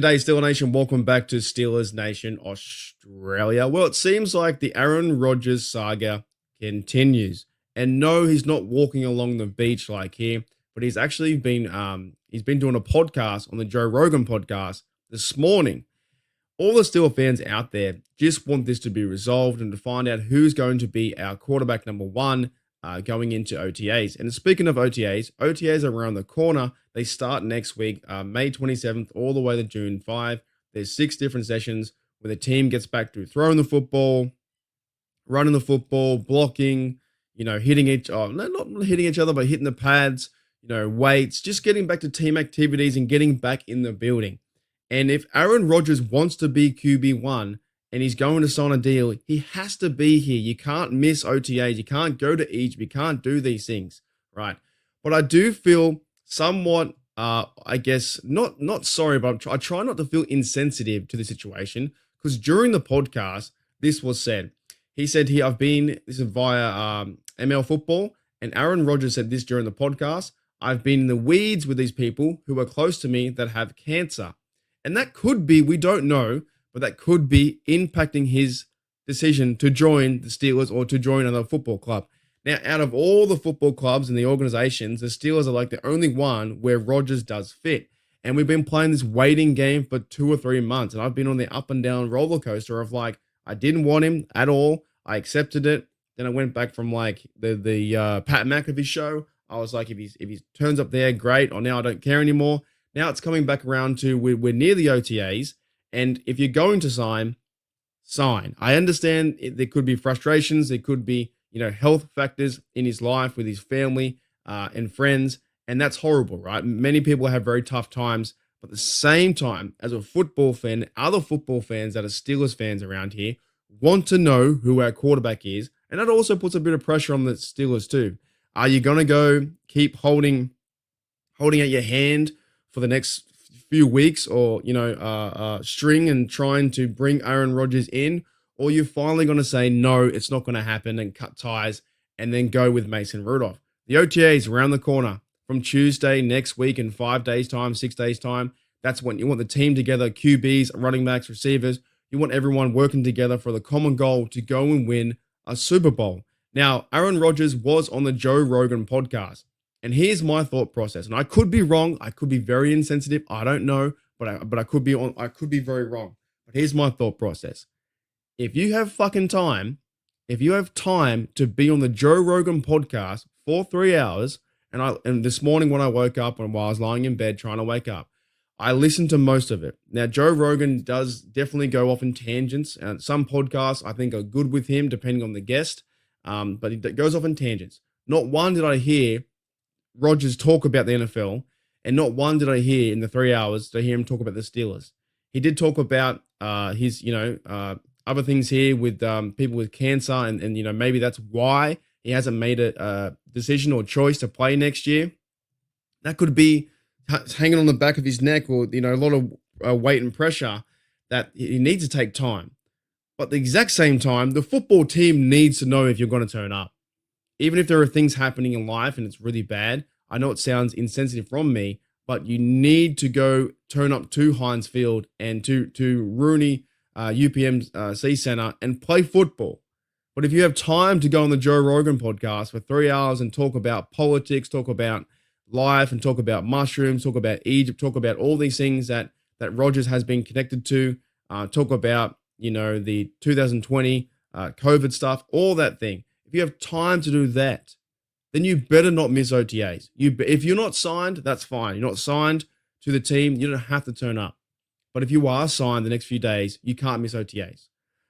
G'day, Steeler Nation. Welcome back to Steelers Nation Australia. Well, it seems like the Aaron Rodgers saga continues. And no, he's not walking along the beach like here, but he's actually been doing a podcast on the Joe Rogan podcast this morning. All the Steelers fans out there just want this to be resolved and to find out who's going to be our quarterback number one going into OTAs. And speaking of OTAs are around the corner. They start next week, May 27th, all the way to June 5. There's 6 different sessions where the team gets back to throwing the football, running the football, blocking, not hitting each other, but hitting the pads, weights, just getting back to team activities and getting back in the building. And if Aaron Rodgers wants to be QB1 and he's going to sign a deal, he has to be here. You can't miss OTAs. You can't go to Egypt. You can't do these things, right? But I do feel somewhat, I guess, not sorry, but I try not to feel insensitive to the situation because during the podcast, this was said. He said this is via ML Football, and Aaron Rodgers said this during the podcast. I've been in the weeds with these people who are close to me that have cancer. And that could be, we don't know, but that could be impacting his decision to join the Steelers or to join another football club. Now, out of all the football clubs and the organizations, the Steelers are like the only one where Rodgers does fit. And we've been playing this waiting game for 2 or 3 months. And I've been on the up and down roller coaster of I didn't want him at all. I accepted it. Then I went back from the Pat McAfee show. I was like, if he turns up there, great. Or now I don't care anymore. Now it's coming back around to we're near the OTAs. And if you're going to sign. I understand there could be frustrations. There could be, health factors in his life with his family and friends. And that's horrible, right? Many people have very tough times. But at the same time, as a football fan, other football fans that are Steelers fans around here want to know who our quarterback is. And that also puts a bit of pressure on the Steelers too. Are you going to go keep holding out your hand for the next few weeks or, string and trying to bring Aaron Rodgers in? Or you're finally going to say, no, it's not going to happen and cut ties and then go with Mason Rudolph? The OTA is around the corner from Tuesday next week in 5 days' time, 6 days' time. That's when you want the team together, QBs, running backs, receivers. You want everyone working together for the common goal to go and win a Super Bowl. Now, Aaron Rodgers was on the Joe Rogan podcast. And here's my thought process. And I could be wrong. I could be very insensitive. I don't know. But I could be very wrong. But here's my thought process. If you have time to be on the Joe Rogan podcast for 3 hours, and this morning when I woke up and while I was lying in bed trying to wake up, I listened to most of it. Now, Joe Rogan does definitely go off in tangents. And some podcasts I think are good with him, depending on the guest. But he goes off in tangents. Not one did I hear Rodgers talk about the NFL, and not one did I hear in the 3 hours to hear him talk about the Steelers. He did talk about his, other things here with people with cancer, and maybe that's why he hasn't made a decision or choice to play next year. That could be hanging on the back of his neck, or a lot of weight and pressure that he needs to take time. But at the exact same time, the football team needs to know if you're going to turn up. Even if there are things happening in life and it's really bad, I know it sounds insensitive from me, but you need to go turn up to Heinz Field and to Rooney UPMC Center and play football. But if you have time to go on the Joe Rogan podcast for 3 hours and talk about politics, talk about life, and talk about mushrooms, talk about Egypt, talk about all these things that Rodgers has been connected to, talk about, the 2020 COVID stuff, all that thing. If you have time to do that, then you better not miss OTAs. If you're not signed, that's fine. You're not signed to the team, you don't have to turn up. But if you are signed the next few days, you can't miss OTAs.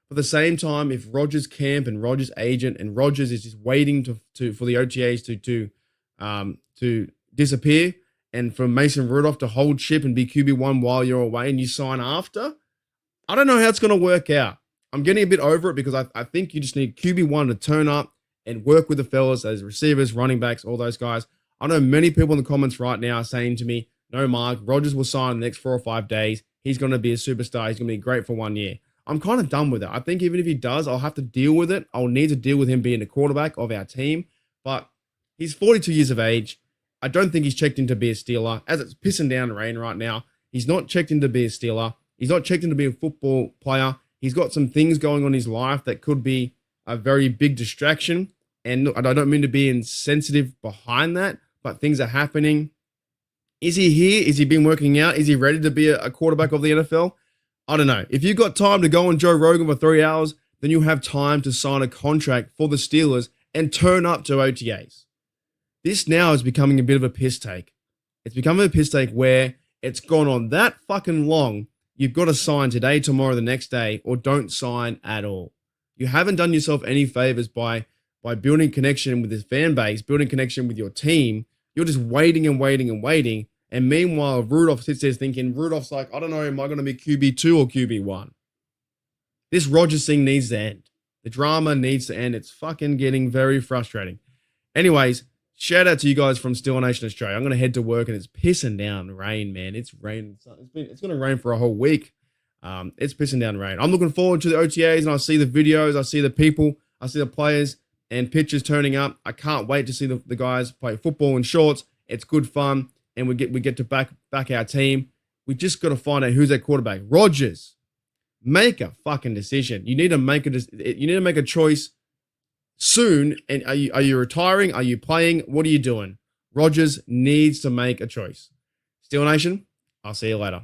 But at the same time, if Rodgers camp and Rodgers agent and Rodgers is just waiting for the OTAs to disappear and for Mason Rudolph to hold ship and be QB1 while you're away and you sign after, I don't know how it's going to work out. I'm getting a bit over it because I think you just need QB1 to turn up and work with the fellas as receivers, running backs, all those guys. I know many people in the comments right now are saying to me, no, Mark, Rodgers will sign in the next 4 or 5 days. He's going to be a superstar. He's going to be great for 1 year. I'm kind of done with it. I think even if he does, I'll have to deal with it. I'll need to deal with him being the quarterback of our team. But he's 42 years of age. I don't think he's checked in to be a Steeler. As it's pissing down rain right now, He's not checked in to be a Steeler. He's not checked in to be a football player. He's got some things going on in his life that could be a very big distraction. And I don't mean to be insensitive behind that, but things are happening. Is he here? Is he been working out? Is he ready to be a quarterback of the NFL? I don't know. If you've got time to go on Joe Rogan for 3 hours, then you'll have time to sign a contract for the Steelers and turn up to OTAs. This now is becoming a bit of a piss take. It's becoming a piss take where it's gone on that fucking long. You've got to sign today, tomorrow, the next day, or don't sign at all. You haven't done yourself any favors by building connection with this fan base, building connection with your team. You're just waiting and waiting and waiting. And meanwhile, Rudolph sits there thinking, Rudolph's like, I don't know, am I going to be QB2 or QB1? This Rodgers thing needs to end. The drama needs to end. It's fucking getting very frustrating. Anyways, shout out to you guys from Steeler Nation Australia. I'm going to head to work and it's pissing down rain, man. It's raining. It's going to rain for a whole week. It's pissing down rain. I'm looking forward to the OTAs and I see the videos. I see the people. I see the players and pictures turning up. I can't wait to see the guys play football in shorts. It's good fun. And we get to back our team. We just got to find out who's their quarterback. Rodgers, make a fucking decision. You need to make a choice soon. And are you retiring? Are you playing? What are you doing? Rodgers needs to make a choice. Steel Nation, I'll see you later.